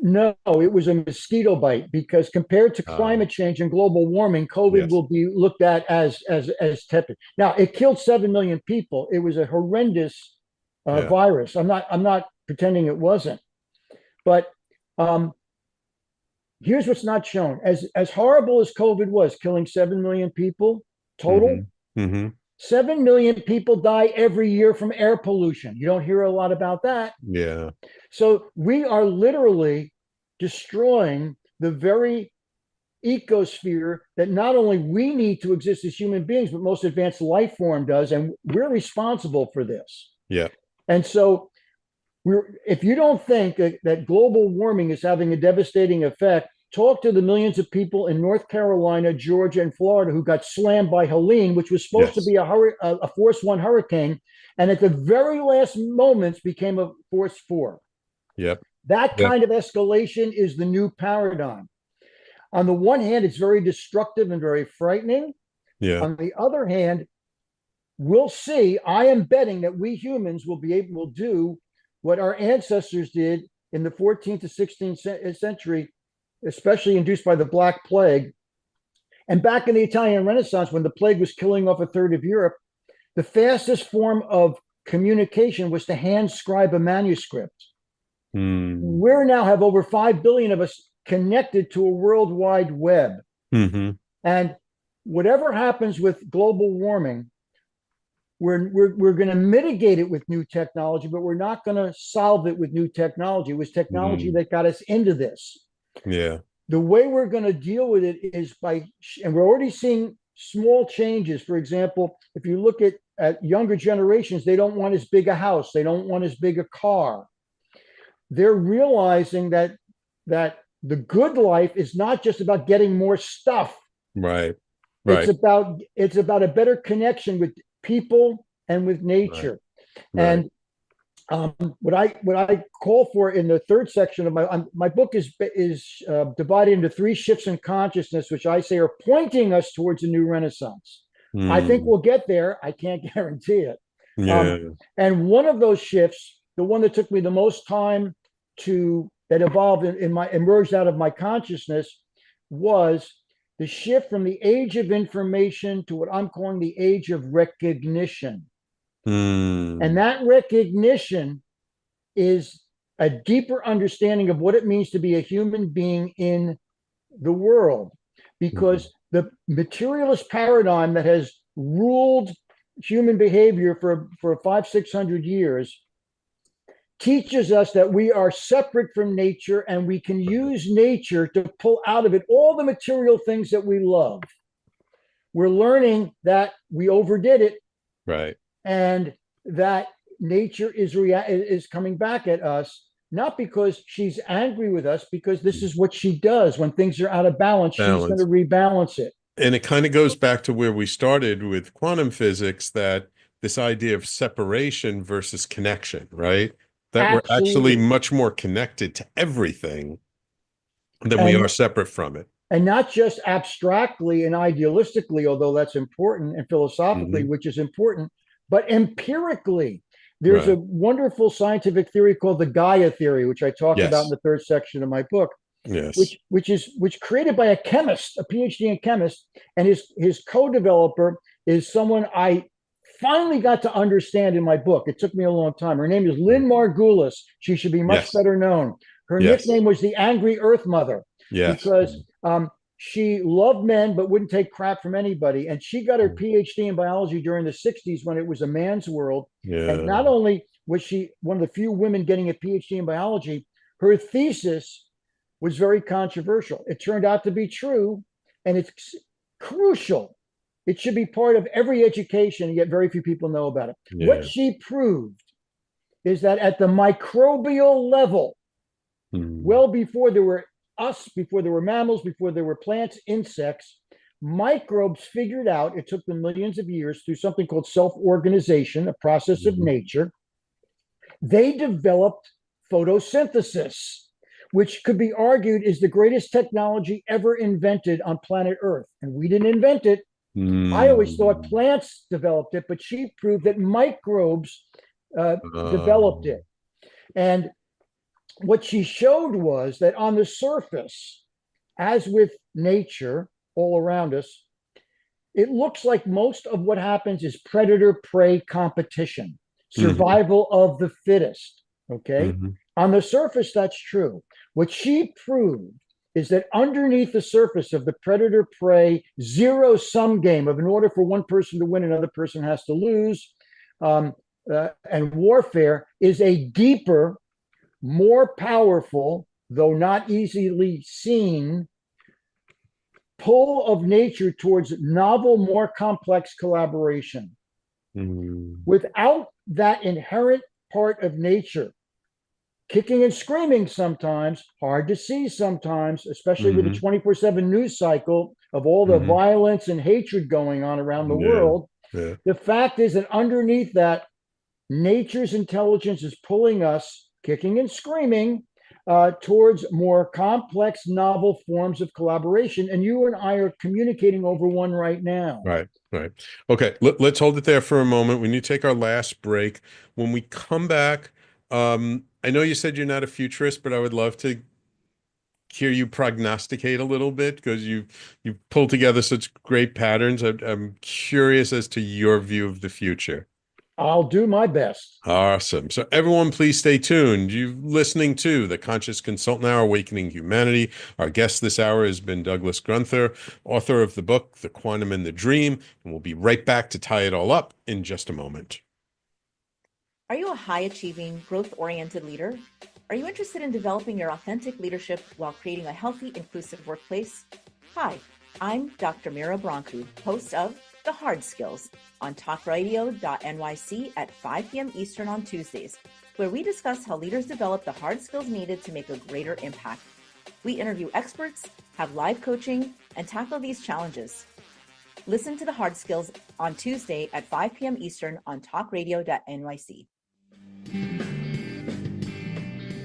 No, it was a mosquito bite, because compared to climate change and global warming, COVID will be looked at as tepid. Now, it killed 7 million people. It was a horrendous virus. I'm not pretending it wasn't. But here's what's not shown. As horrible as COVID was, killing 7 million people total, 7 million people die every year from air pollution. You don't hear a lot about that. Yeah. So we are literally destroying the very ecosphere that not only we need to exist as human beings, but most advanced life form does. And we're responsible for this. Yeah. And so if you don't think that global warming is having a devastating effect, talk to the millions of people in North Carolina, Georgia, and Florida who got slammed by Helene, which was supposed to be a Force 1 hurricane, and at the very last moments became a Force 4. Yep. That kind of escalation is the new paradigm. On the one hand, it's very destructive and very frightening. Yeah. On the other hand, we'll see. I am betting that we humans will be able to do what our ancestors did in the 14th to 16th century, especially induced by the Black Plague. And back in the Italian Renaissance, when the plague was killing off 1/3 of Europe, the fastest form of communication was to hand scribe a manuscript. We now have over 5 billion of us connected to a World Wide Web. And whatever happens with global warming, we're going to mitigate it with new technology, but we're not going to solve it with new technology. It was technology that got us into this. Yeah. The way we're going to deal with it is and we're already seeing small changes. For example, if you look at younger generations, they don't want as big a house. They don't want as big a car. They're realizing that the good life is not just about getting more stuff. Right. It's about a better connection with people and with nature. And what I call for in the third section of my book is divided into 3 shifts in consciousness, which I say are pointing us towards a new Renaissance. I think we'll get there. I can't guarantee it. And one of those shifts, the one that took me the most time that evolved emerged out of my consciousness, was the shift from the age of information to what I'm calling the age of recognition. And that recognition is a deeper understanding of what it means to be a human being in the world, because the materialist paradigm that has ruled human behavior for 500-600 years teaches us that we are separate from nature, and we can use nature to pull out of it all the material things that we love. We're learning that we overdid it. Right. And that nature is coming back at us, not because she's angry with us, because this is what she does when things are out of balance. She's going to rebalance it. And it kind of goes back to where we started with quantum physics, that this idea of separation versus connection, right? That we're actually much more connected to everything Then we are separate from it. And not just abstractly and idealistically, although that's important, and philosophically, which is important, but empirically. There's a wonderful scientific theory called the Gaia theory, which I talked about in the third section of my book. Which created by a chemist, a PhD in chemist, and his co-developer is someone I finally got to understand in my book. It took me a long time. Her name is Lynn Margulis. She should be much better known. Her nickname was the Angry Earth Mother because she loved men but wouldn't take crap from anybody. And she got her PhD in biology during the 60s when it was a man's world. And not only was she one of the few women getting a PhD in biology, her thesis was very controversial. It turned out to be true, and it's crucial. It should be part of every education, yet very few people know about it. What she proved is that at the microbial level, well before there were us, before there were mammals, before there were plants, insects, microbes figured out, it took them millions of years through something called self-organization, a process of nature. They developed photosynthesis, which could be argued is the greatest technology ever invented on planet Earth. And we didn't invent it. I always thought plants developed it, but she proved that microbes developed it. And what she showed was that on the surface, as with nature all around us, it looks like most of what happens is predator-prey competition, survival of the fittest, okay? On the surface, that's true. What she proved is that underneath the surface of the predator-prey zero-sum game of in order for one person to win, another person has to lose, and warfare is a deeper, more powerful, though not easily seen, pull of nature towards novel, more complex collaboration. Without that inherent part of nature, kicking and screaming sometimes, hard to see sometimes, especially with the 24/7 news cycle of all the violence and hatred going on around the world. The fact is that underneath that, nature's intelligence is pulling us, kicking and screaming, towards more complex, novel forms of collaboration. And you and I are communicating over one right now. Right. Okay, let's hold it there for a moment. We need to take our last break. When we come back, I know you said you're not a futurist, but I would love to hear you prognosticate a little bit because you've pulled together such great patterns. I'm curious as to your view of the future. I'll do my best. Awesome. So everyone, please stay tuned. You're listening to the Conscious Consultant Hour, Awakening Humanity. Our guest this hour has been Douglas Grunther, author of the book, The Quantum and the Dream. And we'll be right back to tie it all up in just a moment. Are you a high-achieving, growth-oriented leader? Are you interested in developing your authentic leadership while creating a healthy, inclusive workplace? Hi, I'm Dr. Mira Brancu, host of The Hard Skills on talkradio.nyc at 5 p.m. Eastern on Tuesdays, where we discuss how leaders develop the hard skills needed to make a greater impact. We interview experts, have live coaching, and tackle these challenges. Listen to The Hard Skills on Tuesday at 5 p.m. Eastern on talkradio.nyc.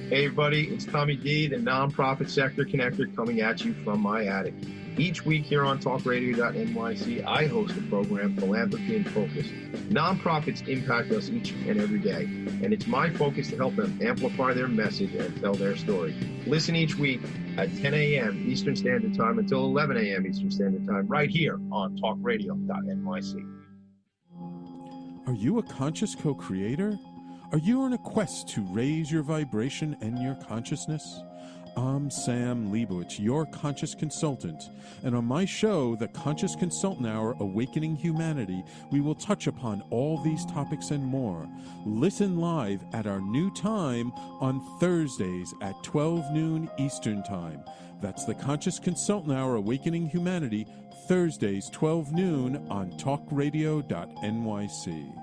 Hey everybody, it's Tommy D, the nonprofit sector connector, coming at you from my attic. Each week here on talkradio.nyc, I host the program Philanthropy in Focus. Nonprofits impact us each and every day, and it's my focus to help them amplify their message and tell their story. Listen each week at 10 a.m. Eastern Standard Time until 11 a.m. Eastern Standard Time, right here on talkradio.nyc. Are you a conscious co-creator? Are you on a quest to raise your vibration and your consciousness? I'm Sam Leibowitz, your conscious consultant, and on my show, The Conscious Consultant Hour, Awakening Humanity, we will touch upon all these topics and more. Listen live at our new time on Thursdays at 12 noon Eastern Time. That's The Conscious Consultant Hour, Awakening Humanity, Thursdays, 12 noon on talkradio.nyc.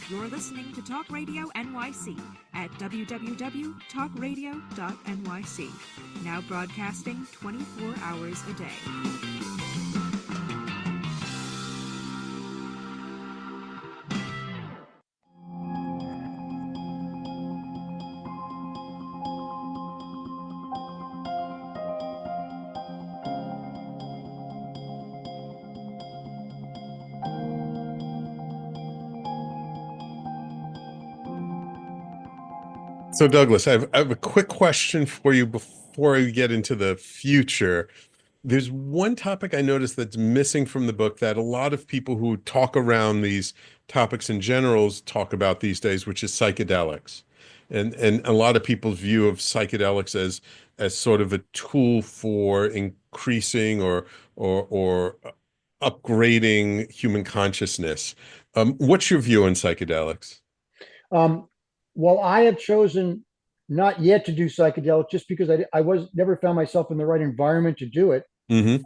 You're listening to Talk Radio NYC at www.talkradio.nyc. Now broadcasting 24 hours a day. So, Douglas, I have a quick question for you before we get into the future. There's one topic I noticed that's missing from the book that a lot of people who talk around these topics in generals talk about these days, which is psychedelics. And a lot of people's view of psychedelics as sort of a tool for increasing or upgrading human consciousness. What's your view on psychedelics? Um, well, I have chosen not yet to do psychedelic just because I was never found myself in the right environment to do it. Mm-hmm.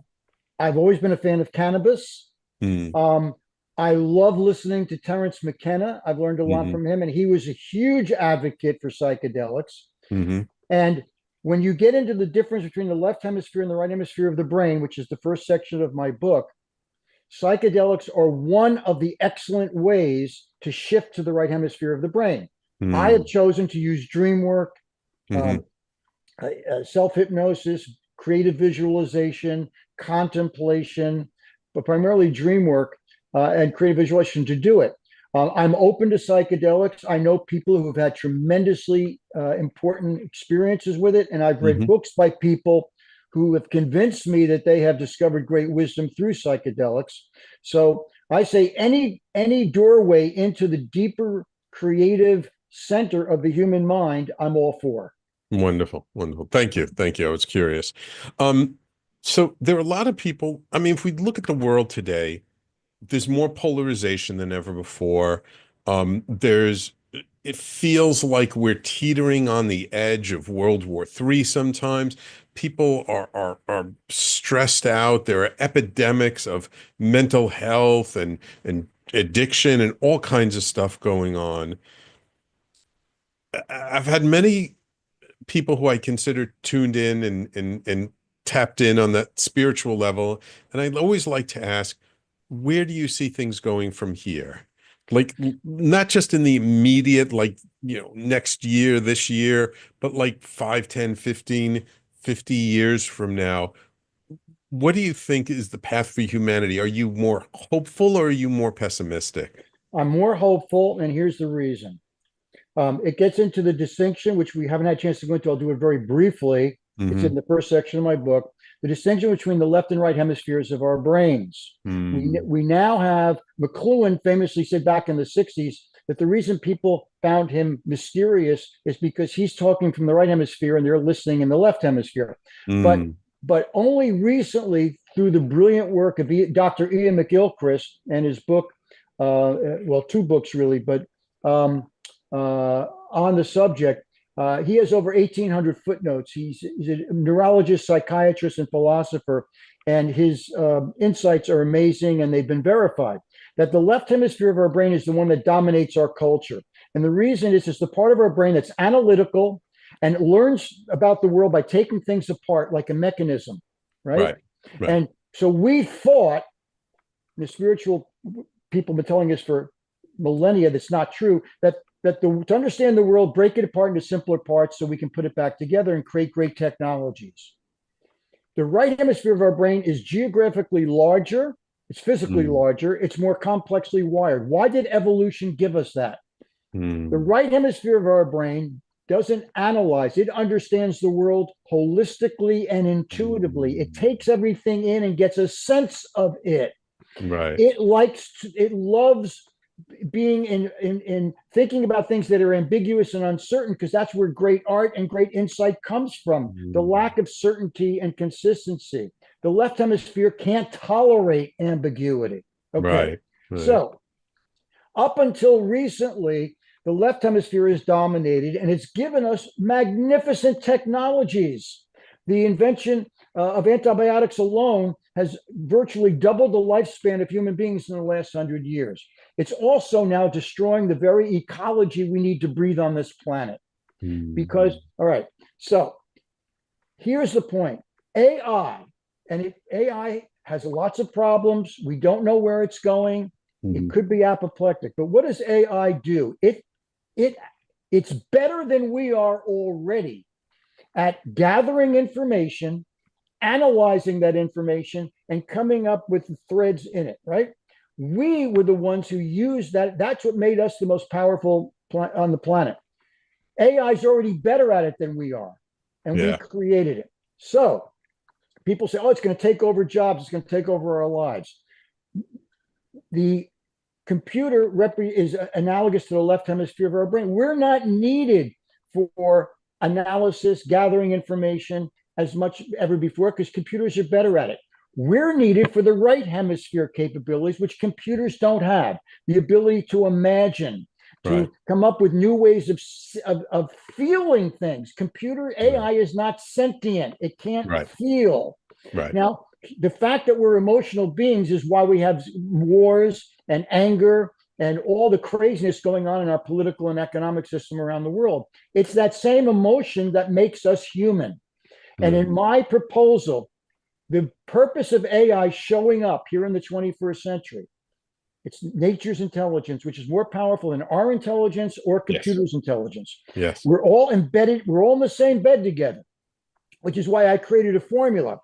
I've always been a fan of cannabis. Mm-hmm. I love listening to Terence McKenna. I've learned a lot Mm-hmm. from him, and he was a huge advocate for psychedelics. Mm-hmm. And when you get into the difference between the left hemisphere and the right hemisphere of the brain, which is the first section of my book, psychedelics are one of the excellent ways to shift to the right hemisphere of the brain. I have chosen to use dreamwork, Mm-hmm. self-hypnosis, creative visualization, contemplation, but primarily dreamwork and creative visualization to do it. I'm open to psychedelics. I know people who have had tremendously important experiences with it, and I've read Mm-hmm. books by people who have convinced me that they have discovered great wisdom through psychedelics. So I say any doorway into the deeper creative center of the human mind, I'm all for. Wonderful, wonderful. Thank you. Thank you. I was curious. So there are a lot of people, I mean, if we look at the world today, there's more polarization than ever before. It feels like we're teetering on the edge of World War III sometimes. People are stressed out. There are epidemics of mental health and addiction and all kinds of stuff going on. I've had many people who I consider tuned in and tapped in on that spiritual level. And I always like to ask, where do you see things going from here? Like not just in the immediate, like, next year, this year, but like 5, 10, 15, 50 years from now. What do you think is the path for humanity? Are you more hopeful or are you more pessimistic? I'm more hopeful, and here's the reason. It gets into the distinction, which we haven't had a chance to go into. I'll do it very briefly. It's in the first section of my book. The distinction between the left and right hemispheres of our brains. We now have, McLuhan famously said back in the 60s that the reason people found him mysterious is because he's talking from the right hemisphere and they're listening in the left hemisphere. But only recently, through the brilliant work of Dr. Ian McGilchrist and his book, well, two books really, but on the subject. He has over 1,800 footnotes. He's a neurologist, psychiatrist, and philosopher, and his insights are amazing, and they've been verified. That the left hemisphere of our brain is the one that dominates our culture. And the reason is it's the part of our brain that's analytical and learns about the world by taking things apart like a mechanism, right? And so we thought, the spiritual people have been telling us for millennia that's not true, that to understand the world, break it apart into simpler parts so we can put it back together and create great technologies. The right hemisphere of our brain is geographically larger, it's physically larger, it's more complexly wired. Why did evolution give us that? The right hemisphere of our brain doesn't analyze, it understands the world holistically and intuitively. It takes everything in and gets a sense of it. It loves being in thinking about things that are ambiguous and uncertain, because that's where great art and great insight comes from. The lack of certainty and consistency. The left hemisphere can't tolerate ambiguity. So up until recently, the left hemisphere is dominated, and it's given us magnificent technologies. The invention of antibiotics alone has virtually doubled the lifespan of human beings in the last 100 years. It's also now destroying the very ecology we need to breathe on this planet. Because, all right, so here's the point. AI has lots of problems. We don't know where it's going. It could be apoplectic. But what does AI do? It's better than we are already at gathering information, analyzing that information, and coming up with threads in it, right? We were the ones who used that. That's what made us the most powerful on the planet. AI is already better at it than we are, and we created it. So people say, oh, it's going to take over jobs. It's going to take over our lives. The computer is analogous to the left hemisphere of our brain. We're not needed for analysis, gathering information as much ever before because computers are better at it. We're needed for the right hemisphere capabilities, which computers don't have. The ability to imagine, to come up with new ways of feeling things. Computer AI is not sentient. It can't feel. Now, the fact that we're emotional beings is why we have wars and anger and all the craziness going on in our political and economic system around the world. It's that same emotion that makes us human. And in my proposal, the purpose of AI showing up here in the 21st century, it's nature's intelligence, which is more powerful than our intelligence or computers' intelligence. Yes. We're all embedded, we're all in the same bed together, which is why I created a formula,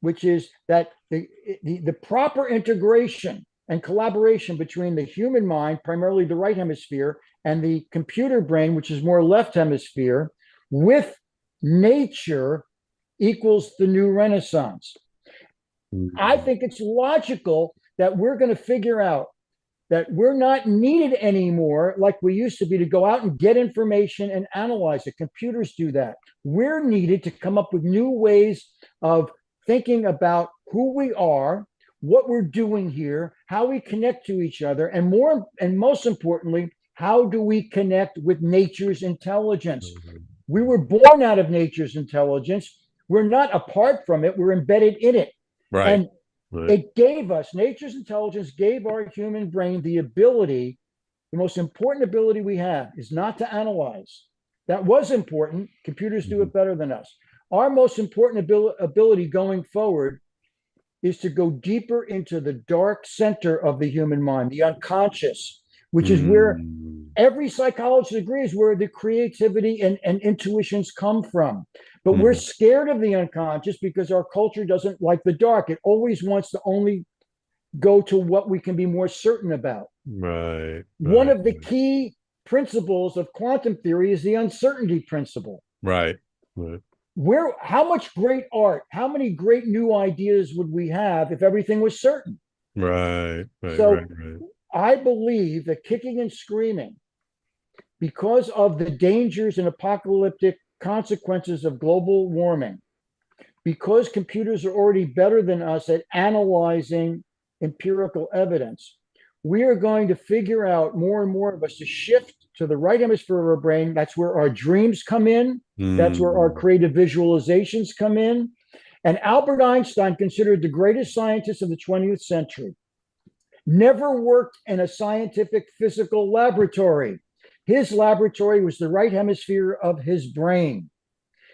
which is that the proper integration and collaboration between the human mind, primarily the right hemisphere, and the computer brain, which is more left hemisphere, with nature equals the new Renaissance. I think it's logical that we're going to figure out that we're not needed anymore like we used to be to go out and get information and analyze it. Computers do that. We're needed to come up with new ways of thinking about who we are, what we're doing here, how we connect to each other, and most importantly, how do we connect with nature's intelligence? We were born out of nature's intelligence. We're not apart from it. We're embedded in it. And it gave us, nature's intelligence gave our human brain the ability, the most important ability we have is not to analyze. That was important. Computers do it better than us. Our most important ability going forward is to go deeper into the dark center of the human mind, the unconscious, which is where every psychologist agrees where the creativity and intuitions come from. But we're scared of the unconscious because our culture doesn't like the dark. It always wants to only go to what we can be more certain about. One of the key principles of quantum theory is the uncertainty principle. How much great art, how many great new ideas would we have if everything was certain? I believe that kicking and screaming, because of the dangers and apocalyptic consequences of global warming, because computers are already better than us at analyzing empirical evidence, we are going to figure out more and more of us to shift to the right hemisphere of our brain. That's where our dreams come in. That's where our creative visualizations come in. And Albert Einstein, considered the greatest scientist of the 20th century, never worked in a scientific physical laboratory. His laboratory was the right hemisphere of his brain.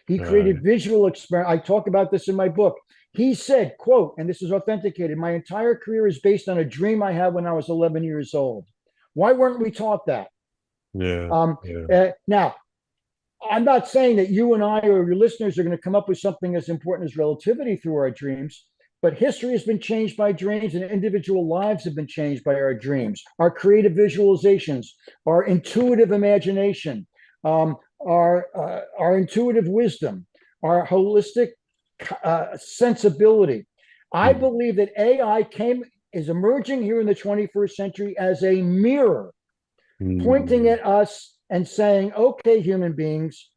He created visual experiments. I talk about this in my book. He said, quote, and this is authenticated, my entire career is based on a dream I had when I was 11 years old. Why weren't we taught that? Now, I'm not saying that you and I or your listeners are going to come up with something as important as relativity through our dreams, but history has been changed by dreams and individual lives have been changed by our dreams. Our creative visualizations, our intuitive imagination, our intuitive wisdom, our holistic sensibility. I believe that AI is emerging here in the 21st century as a mirror, pointing at us and saying, okay, human beings,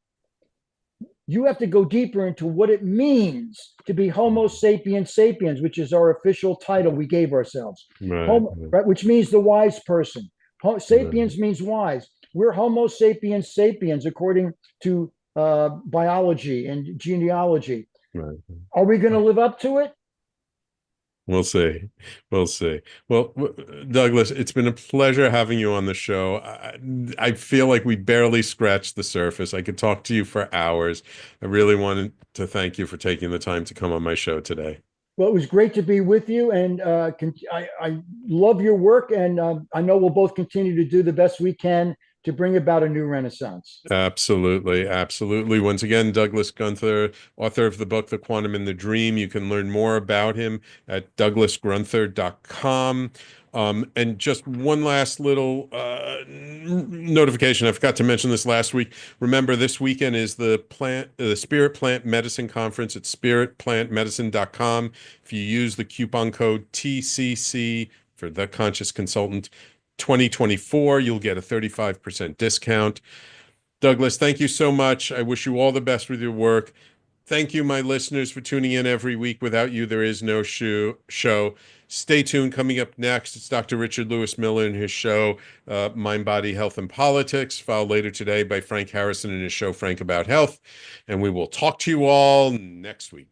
you have to go deeper into what it means to be Homo sapiens sapiens, which is our official title we gave ourselves, which means the wise person. Sapiens means wise. We're Homo sapiens sapiens according to biology and genealogy. Are we going to live up to it? We'll see. We'll see. Well, Douglas, it's been a pleasure having you on the show. I feel like we barely scratched the surface. I could talk to you for hours. I really wanted to thank you for taking the time to come on my show today. Well, it was great to be with you, and I love your work, and I know we'll both continue to do the best we can to bring about a new renaissance. Absolutely. Absolutely. Once again, Douglas Grunther, author of the book, The Quantum and the Dream. You can learn more about him at douglasgrunther.com. And just one last little notification. I forgot to mention this last week. Remember, this weekend is the Spirit Plant Medicine Conference at spiritplantmedicine.com. If you use the coupon code TCC for The Conscious Consultant 2024, you'll get a 35% discount. Douglas, thank you so much. I wish you all the best with your work. Thank you, my listeners, for tuning in every week. Without you, there is no show. Stay tuned. Coming up next, it's Dr. Richard Lewis Miller and his show, Mind, Body, Health, and Politics, followed later today by Frank Harrison and his show, Frank About Health. And we will talk to you all next week.